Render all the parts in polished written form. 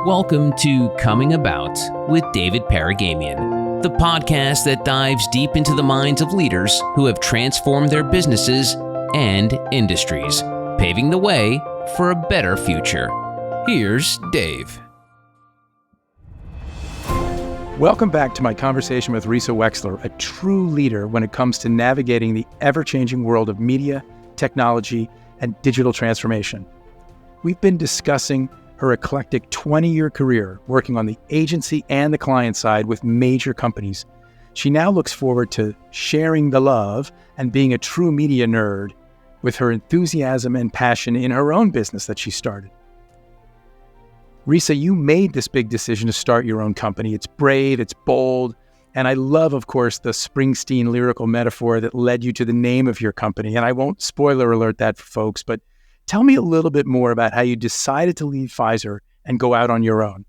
Welcome to Coming About with David Paragamian, the podcast that dives deep into the minds of leaders who have transformed their businesses and industries, paving the way for a better future. Here's Dave. Welcome back to my conversation with Risa Wexler, a true leader when it comes to navigating the ever-changing world of media, technology, and digital transformation. We've been discussing her eclectic 20-year career working on the agency and the client side with major companies. She now looks forward to sharing the love and being a true media nerd with her enthusiasm and passion in her own business that she started. Risa, you made this big decision to start your own company. It's brave, it's bold, and I love, of course, the Springsteen lyrical metaphor that led you to the name of your company. And I won't spoiler alert that for folks, but tell me a little bit more about how you decided to leave Pfizer and go out on your own.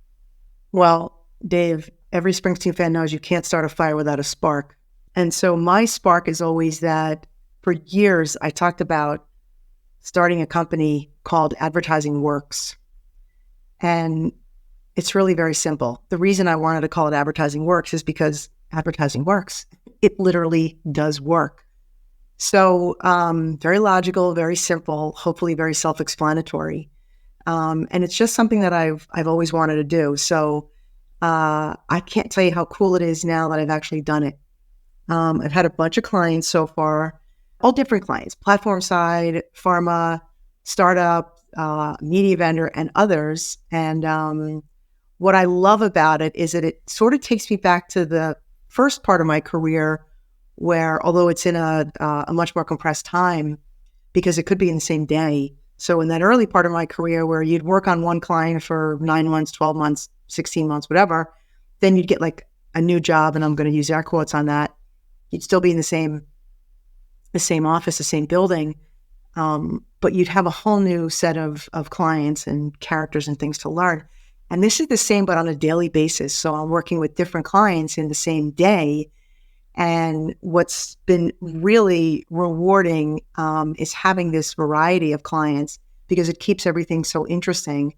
Well, Dave, every Springsteen fan knows you can't start a fire without a spark. And so my spark is always that for years I talked about starting a company called Advertising Works. And it's really very simple. The reason I wanted to call it Advertising Works is because advertising works. It literally does work. So very logical, very simple, hopefully very self-explanatory. And it's just something that I've always wanted to do. So I can't tell you how cool it is now that I've actually done it. I've had a bunch of clients so far, all different clients, platform side, pharma, startup, media vendor, and others. And what I love about it is that it sort of takes me back to the first part of my career where, although it's in a much more compressed time, because it could be in the same day. So in that early part of my career where you'd work on one client for 9 months, 12 months, 16 months, whatever, then you'd get like a new job, and I'm going to use air quotes on that. You'd still be in the same office, the same building, but you'd have a whole new set of clients and characters and things to learn. And this is the same, but on a daily basis. So I'm working with different clients in the same day. And what's been really rewarding is having this variety of clients because it keeps everything so interesting.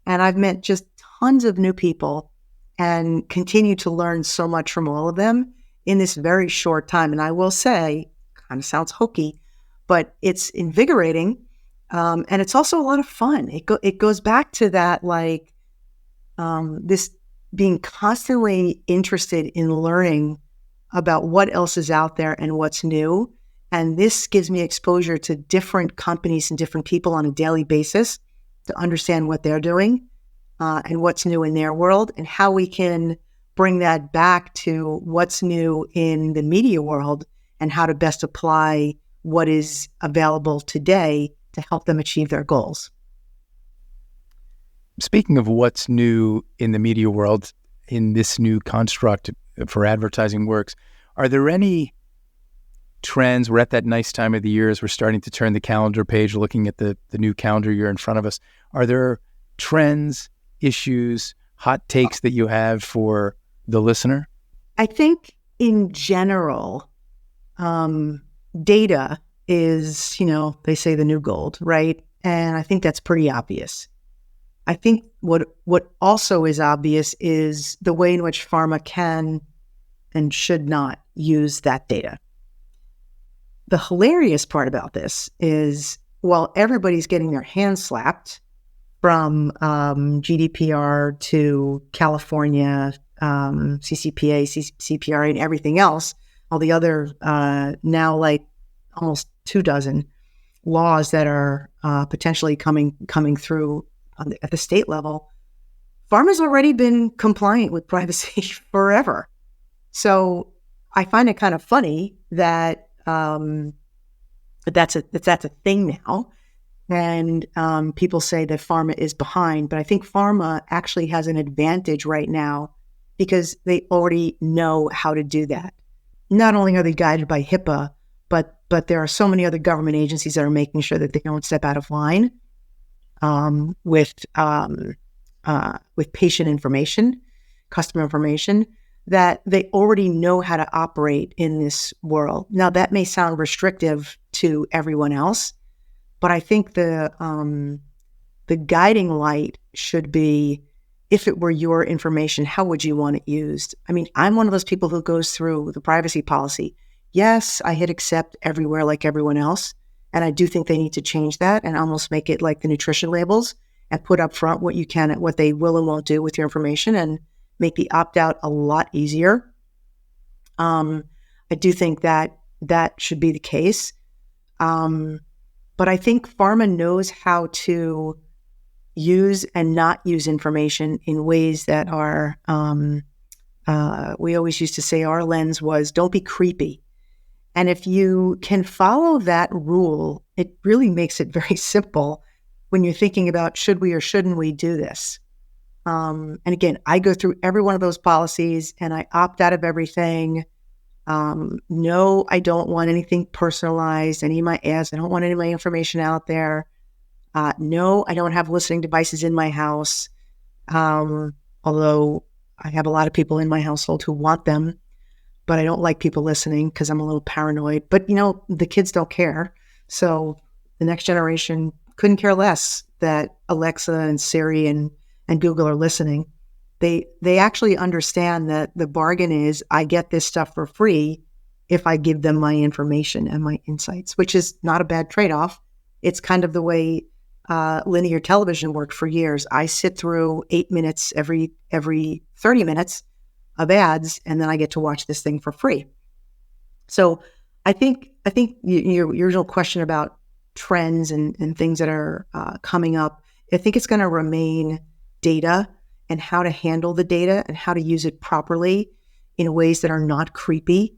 And I've met just tons of new people and continue to learn so much from all of them in this very short time. And I will say, kind of sounds hokey, but it's invigorating. And it's also a lot of fun. It goes back to that, like this being constantly interested in learning about what else is out there and what's new. And this gives me exposure to different companies and different people on a daily basis to understand what they're doing and what's new in their world and how we can bring that back to what's new in the media world and how to best apply what is available today to help them achieve their goals. Speaking of what's new in the media world, in this new construct for Advertising Works, are there any trends? We're at that nice time of the year as we're starting to turn the calendar page, looking at the new calendar year in front of us. Are there trends, issues, hot takes that you have for the listener? I think in general, data is, they say the new gold, right? And I think that's pretty obvious. I think what also is obvious is the way in which pharma can and should not use that data. The hilarious part about this is while everybody's getting their hands slapped from GDPR to California, CCPA, CPRA, and everything else, all the other now like almost 24 laws that are potentially coming through at the state level, pharma's already been compliant with privacy forever. So I find it kind of funny that that's a thing now, and people say that pharma is behind. But I think pharma actually has an advantage right now because they already know how to do that. Not only are they guided by HIPAA, but there are so many other government agencies that are making sure that they don't step out of line with patient information, customer information, that they already know how to operate in this world. Now, that may sound restrictive to everyone else, but I think the guiding light should be if it were your information, how would you want it used? I mean, I'm one of those people who goes through the privacy policy. Yes, I hit accept everywhere like everyone else. And I do think they need to change that and almost make it like the nutrition labels and put up front what you can, what they will and won't do with your information, and make the opt-out a lot easier. I do think that that should be the case. But I think pharma knows how to use and not use information in ways that are, we always used to say our lens was, don't be creepy. And if you can follow that rule, it really makes it very simple when you're thinking about, should we or shouldn't we do this? And again, I go through every one of those policies and I opt out of everything. No, I don't want anything personalized, any of my ads. I don't want any of my information out there. No, I don't have listening devices in my house. Although I have a lot of people in my household who want them, but I don't like people listening because I'm a little paranoid. But, the kids don't care. So the next generation couldn't care less that Alexa and Siri and Google are listening. They actually understand that the bargain is I get this stuff for free if I give them my information and my insights, which is not a bad trade-off. It's kind of the way linear television worked for years. I sit through 8 minutes every 30 minutes of ads, and then I get to watch this thing for free. So I think your original question about trends and things that are coming up, I think it's going to remain data and how to handle the data and how to use it properly in ways that are not creepy.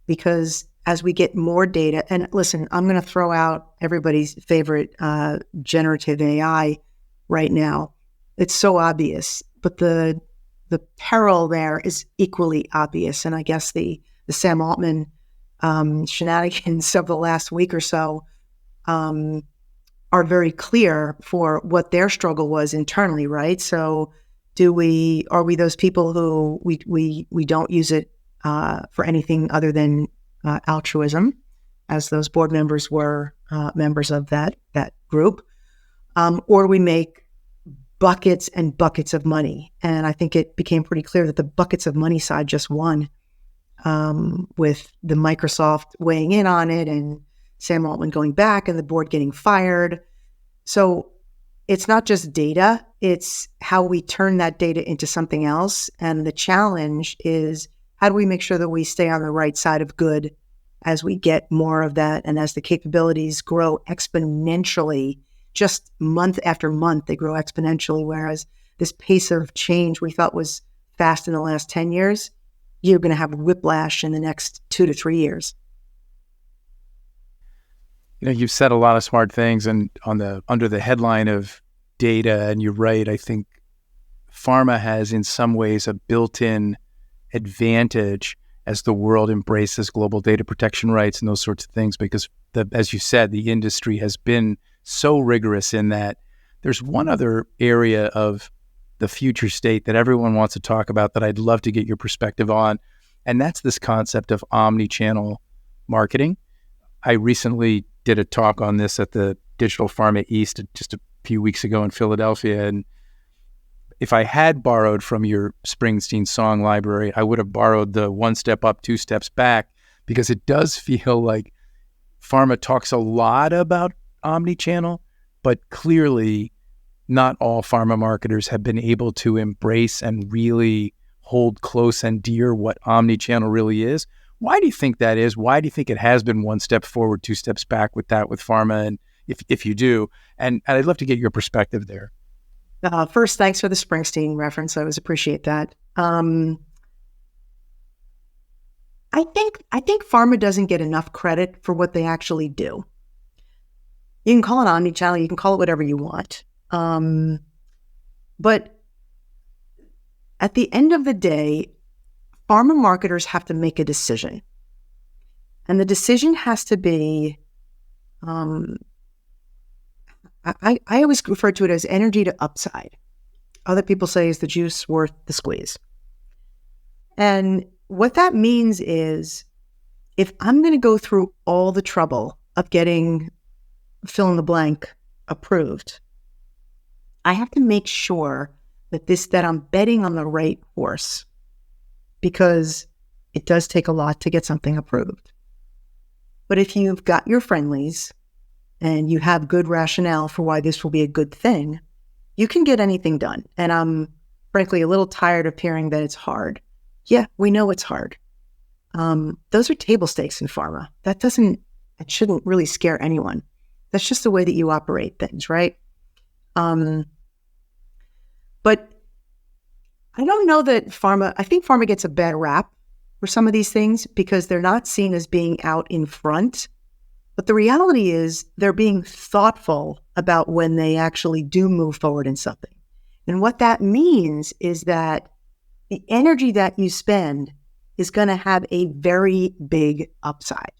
Because as we get more data, and listen, I'm going to throw out everybody's favorite generative AI right now. It's so obvious, but the peril there is equally obvious. And I guess the Sam Altman shenanigans of the last week or so are very clear for what their struggle was internally, right? So are we those people who we don't use it for anything other than altruism, as those board members were members of that group, or we make buckets and buckets of money? And I think it became pretty clear that the buckets of money side just won, with the Microsoft weighing in on it and Sam Altman going back and the board getting fired. So it's not just data, it's how we turn that data into something else. And the challenge is, how do we make sure that we stay on the right side of good as we get more of that and as the capabilities grow exponentially, just month after month, they grow exponentially, whereas this pace of change we thought was fast in the last 10 years, you're going to have whiplash in the next 2 to 3 years. You've said a lot of smart things, and under the headline of data, and you're right, I think pharma has in some ways a built-in advantage as the world embraces global data protection rights and those sorts of things, because as you said, the industry has been so rigorous in that. There's one other area of the future state that everyone wants to talk about that I'd love to get your perspective on, and that's this concept of omni-channel marketing. I recently did a talk on this at the Digital Pharma East just a few weeks ago in Philadelphia, and if I had borrowed from your Springsteen song library, I would have borrowed the one step up, two steps back, because it does feel like pharma talks a lot about omni-channel, but clearly not all pharma marketers have been able to embrace and really hold close and dear what omni-channel really is. Why do you think that is? Why do you think it has been one step forward, two steps back with pharma? And if you do, and I'd love to get your perspective there. First, thanks for the Springsteen reference. I always appreciate that. I think pharma doesn't get enough credit for what they actually do. You can call it omnichannel, you can call it whatever you want. But at the end of the day, pharma marketers have to make a decision. And the decision has to be, I always refer to it as energy to upside. Other people say, is the juice worth the squeeze? And what that means is, if I'm going to go through all the trouble of getting fill in the blank approved, I have to make sure that I'm betting on the right horse, because it does take a lot to get something approved. But if you've got your friendlies and you have good rationale for why this will be a good thing, you can get anything done. And I'm frankly a little tired of hearing that it's hard. Yeah, we know it's hard. Those are table stakes in pharma. It shouldn't really scare anyone. That's just the way that you operate things, right? But I don't know that I think pharma gets a bad rap for some of these things because they're not seen as being out in front. But the reality is they're being thoughtful about when they actually do move forward in something. And what that means is that the energy that you spend is going to have a very big upside.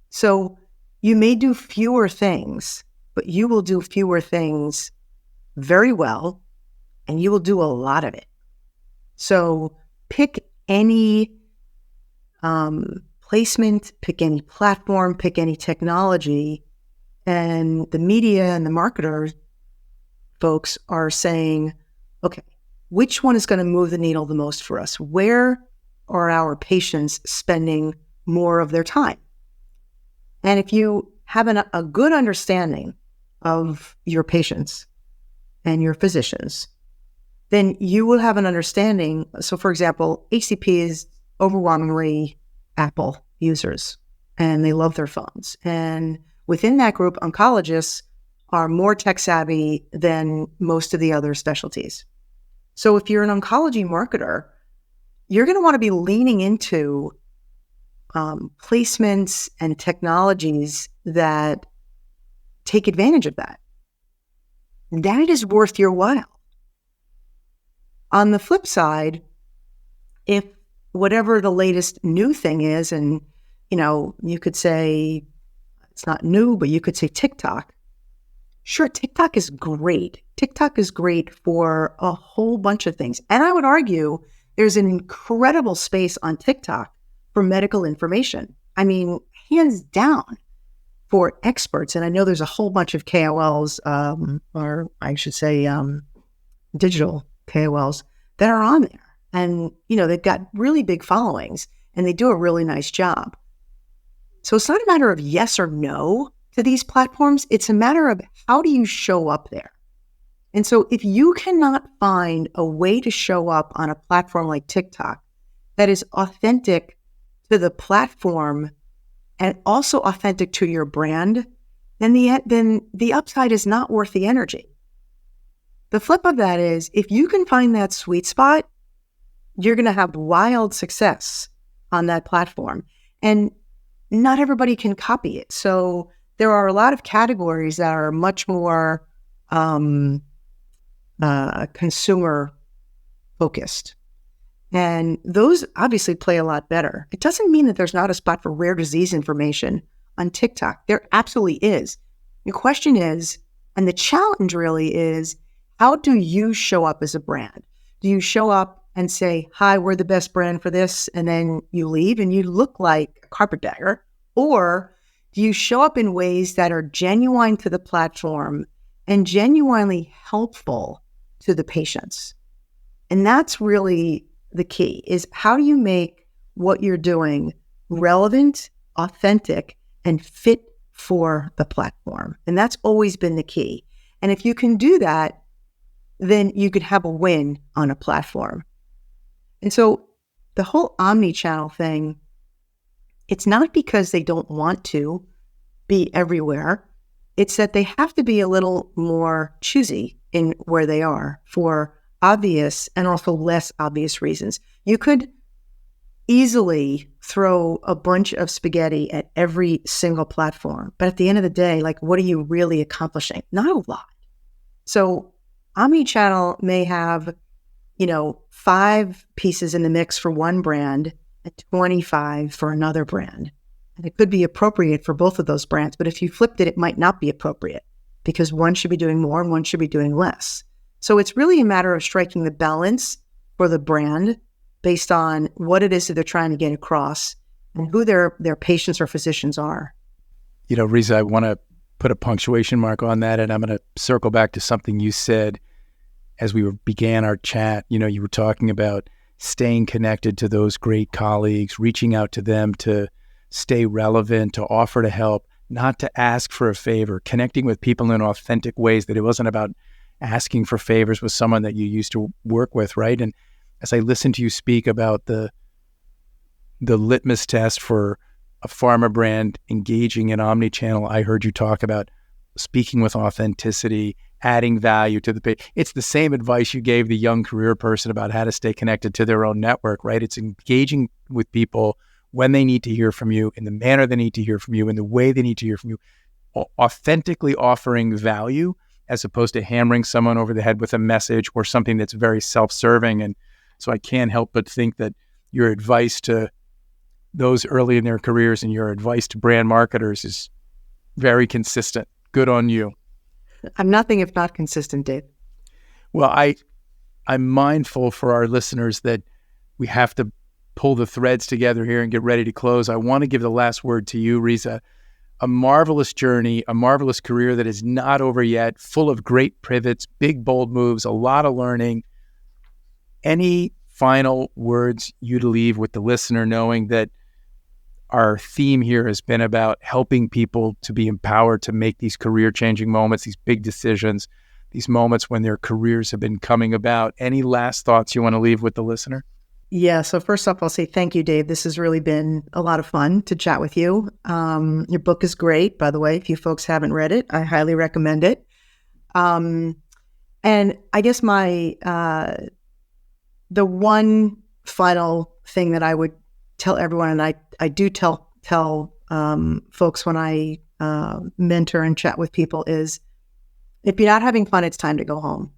So you may do fewer things, but you will do fewer things very well, and you will do a lot of it. So pick any placement, pick any platform, pick any technology, and the media and the marketers folks are saying, okay, which one is going to move the needle the most for us? Where are our patients spending more of their time? And if you have a good understanding of your patients and your physicians, then you will have an understanding. So for example, HCP is overwhelmingly Apple users, and they love their phones. And within that group, oncologists are more tech savvy than most of the other specialties. So if you're an oncology marketer, you're going to want to be leaning into placements and technologies that take advantage of that. That is worth your while. On the flip side, if whatever the latest new thing is, and you could say it's not new, but you could say TikTok. Sure, TikTok is great. TikTok is great for a whole bunch of things. And I would argue there's an incredible space on TikTok for medical information. I mean, hands down for experts. And I know there's a whole bunch of KOLs, or I should say digital KOLs that are on there. And, they've got really big followings and they do a really nice job. So it's not a matter of yes or no to these platforms. It's a matter of how do you show up there? And so if you cannot find a way to show up on a platform like TikTok that is authentic to the platform and also authentic to your brand, then the upside is not worth the energy. The flip of that is if you can find that sweet spot, you're going to have wild success on that platform. And not everybody can copy it. So there are a lot of categories that are much more consumer focused. And those obviously play a lot better. It doesn't mean that there's not a spot for rare disease information on TikTok. There absolutely is. The question is, and the challenge really is, how do you show up as a brand? Do you show up and say, hi, we're the best brand for this, and then you leave and you look like a carpetbagger? Or do you show up in ways that are genuine to the platform and genuinely helpful to the patients? And that's really the key, is how do you make what you're doing relevant, authentic, and fit for the platform? And that's always been the key. And if you can do that, then you could have a win on a platform. And so the whole omni-channel thing, it's not because they don't want to be everywhere. It's that they have to be a little more choosy in where they are for obvious and also less obvious reasons. You could easily throw a bunch of spaghetti at every single platform, but at the end of the day, what are you really accomplishing? Not a lot. So omnichannel may have, 5 pieces in the mix for one brand and 25 for another brand. And it could be appropriate for both of those brands, but if you flipped it, it might not be appropriate because one should be doing more and one should be doing less. So it's really a matter of striking the balance for the brand based on what it is that they're trying to get across and who their patients or physicians are. Risa, I want to put a punctuation mark on that, and I'm going to circle back to something you said. as we began our chat, you were talking about staying connected to those great colleagues, reaching out to them to stay relevant, to offer to help, not to ask for a favor, connecting with people in authentic ways, that it wasn't about asking for favors with someone that you used to work with, right? And as I listened to you speak about the litmus test for a pharma brand engaging in omnichannel, I heard you talk about speaking with authenticity, adding value to the page. It's the same advice you gave the young career person about how to stay connected to their own network, right? It's engaging with people when they need to hear from you, in the manner they need to hear from you, in the way they need to hear from you, authentically offering value as opposed to hammering someone over the head with a message or something that's very self-serving. And so I can't help but think that your advice to those early in their careers and your advice to brand marketers is very consistent. Good on you. I'm nothing if not consistent, Dave. Well, I'm mindful for our listeners that we have to pull the threads together here and get ready to close. I want to give the last word to you, Risa. A marvelous journey, a marvelous career that is not over yet, full of great pivots, big, bold moves, a lot of learning. Any final words you'd leave with the listener, knowing that our theme here has been about helping people to be empowered to make these career-changing moments, these big decisions, these moments when their careers have been coming about. Any last thoughts you want to leave with the listener? Yeah. So first off, I'll say thank you, Dave. This has really been a lot of fun to chat with you. Your book is great, by the way. If you folks haven't read it, I highly recommend it. And I guess the one final thing that I would tell everyone, and I do tell folks when I mentor and chat with people, is if you're not having fun, it's time to go home.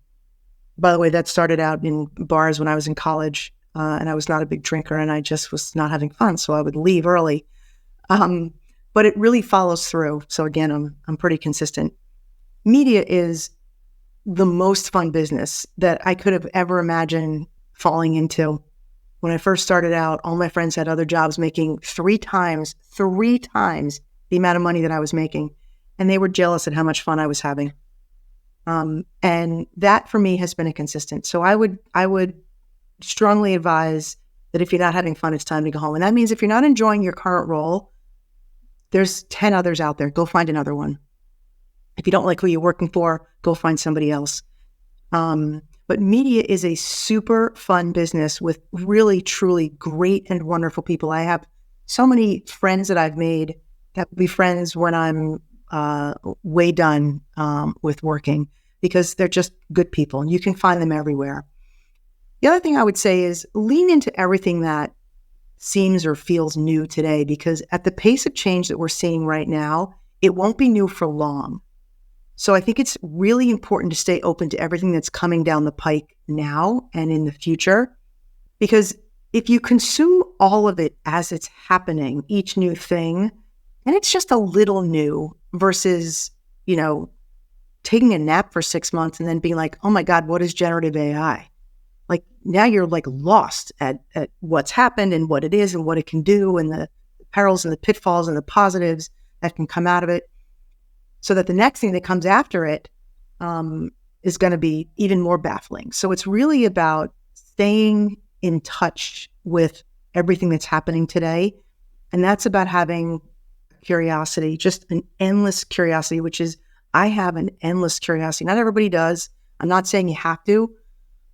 By the way, that started out in bars when I was in college. And I was not a big drinker, and I just was not having fun, so I would leave early. But it really follows through. So again, I'm pretty consistent. Media is the most fun business that I could have ever imagined falling into. When I first started out, all my friends had other jobs making three times the amount of money that I was making, and they were jealous at how much fun I was having. And that for me has been a consistent. So I would strongly advise that if you're not having fun, it's time to go home. And that means if you're not enjoying your current role, there's 10 others out there. Go find another one. If you don't like who you're working for, go find somebody else. But media is a super fun business with really, truly great and wonderful people. I have so many friends that I've made that will be friends when I'm way done with working, because they're just good people and you can find them everywhere. The other thing I would say is lean into everything that seems or feels new today, because at the pace of change that we're seeing right now, it won't be new for long. So I think it's really important to stay open to everything that's coming down the pike now and in the future, because if you consume all of it as it's happening, each new thing, and it's just a little new versus, taking a nap for 6 months and then being like, oh my God, what is generative AI? Like now you're like lost at what's happened and what it is and what it can do and the perils and the pitfalls and the positives that can come out of it, so that the next thing that comes after it is going to be even more baffling. So it's really about staying in touch with everything that's happening today. And that's about having curiosity, just an endless curiosity, which is, I have an endless curiosity. Not everybody does. I'm not saying you have to,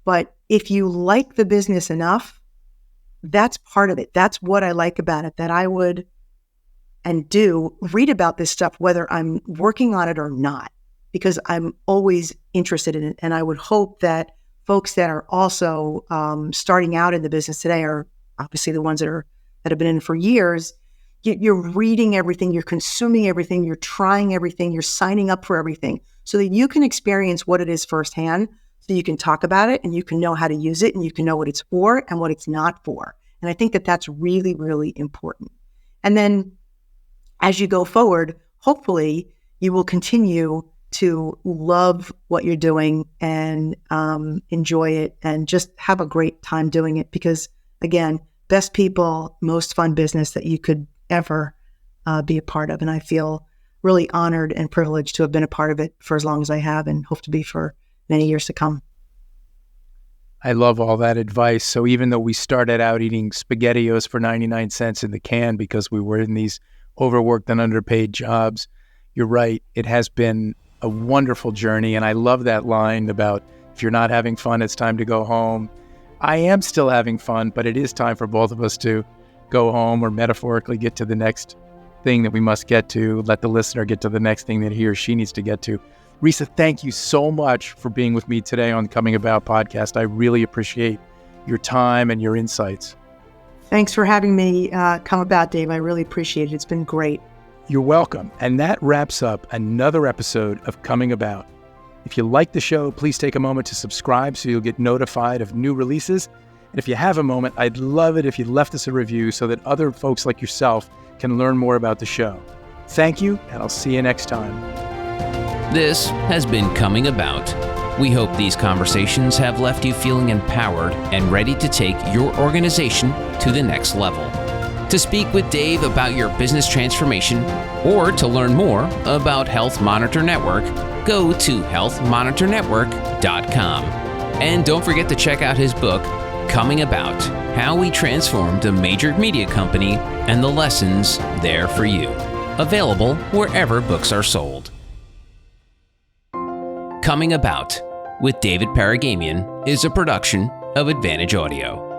but if you like the business enough, that's part of it. That's what I like about it, that I would and do read about this stuff, whether I'm working on it or not, because I'm always interested in it. And I would hope that folks that are also starting out in the business today are obviously the ones that have been in for years. You're reading everything, you're consuming everything, you're trying everything, you're signing up for everything so that you can experience what it is firsthand, so you can talk about it and you can know how to use it and you can know what it's for and what it's not for. And I think that that's really, really important. And then as you go forward, hopefully you will continue to love what you're doing and enjoy it and just have a great time doing it. Because again, best people, most fun business that you could ever be a part of. And I feel really honored and privileged to have been a part of it for as long as I have and hope to be for many years to come. I love all that advice. So even though we started out eating SpaghettiOs for 99 cents in the can because we were in these overworked and underpaid jobs, you're right. It has been a wonderful journey. And I love that line about if you're not having fun, it's time to go home. I am still having fun, but it is time for both of us to go home or metaphorically get to the next thing that we must get to, let the listener get to the next thing that he or she needs to get to. Risa, thank you so much for being with me today on the Coming About podcast. I really appreciate your time and your insights. Thanks for having me come about, Dave. I really appreciate it. It's been great. You're welcome. And that wraps up another episode of Coming About. If you like the show, please take a moment to subscribe so you'll get notified of new releases. And if you have a moment, I'd love it if you left us a review so that other folks like yourself can learn more about the show. Thank you, and I'll see you next time. This has been Coming About. We hope these conversations have left you feeling empowered and ready to take your organization to the next level. To speak with Dave about your business transformation or to learn more about Health Monitor Network, go to healthmonitornetwork.com. And don't forget to check out his book, Coming About: How We Transformed a Major Media Company and the Lessons There for You. Available wherever books are sold. Coming About with David Paragamian is a production of Advantage Audio.